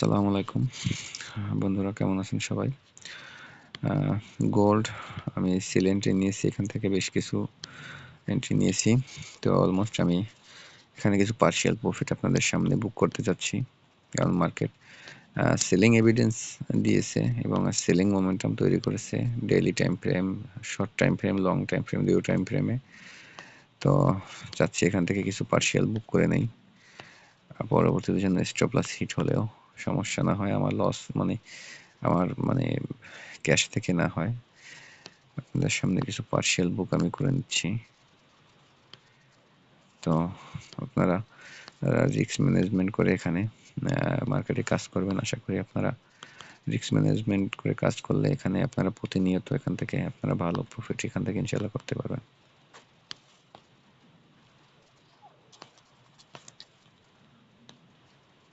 আসসালামু আলাইকুম বন্ধুরা, কেমন আছেন সবাই? গোল্ড আমি সেল এন্ট্রি নিয়েছি, এখান থেকে বেশ কিছু এন্ট্রি নিয়েছি। তো অলমোস্ট আমি এখানে কিছু পার্শিয়াল প্রফিট আপনাদের সামনে বুক করতে যাচ্ছি, কারণ মার্কেট সেলিং এভিডেন্স দিয়েছে এবং সেলিং মোমেন্টাম তৈরি করেছে daily time frame, short time frame, long time frame, দুটো টাইম ফ্রেমে। তো চাচ্ছি এখান থেকে কিছু পার্শিয়াল বুক করে নেই, পরবর্তীতে যেন স্টপ লস হিট হলেও সমস্যা না হয়, আমার লস আমার ক্যাশ থেকে না হয়। আপনাদের সামনে কিছু পার্শিয়াল বুক আমি করে নিচ্ছি। তো আপনারা রিস্ক ম্যানেজমেন্ট করে এখানে মার্কেটে কাজ করবেন। আশা করি আপনারা রিস্ক ম্যানেজমেন্ট করে কাজ করলে এখানে আপনারা প্রতিনিয়ত এখান থেকে আপনারা ভালো প্রফিট এখান থেকে ইনশাল্লাহ করতে পারবেন।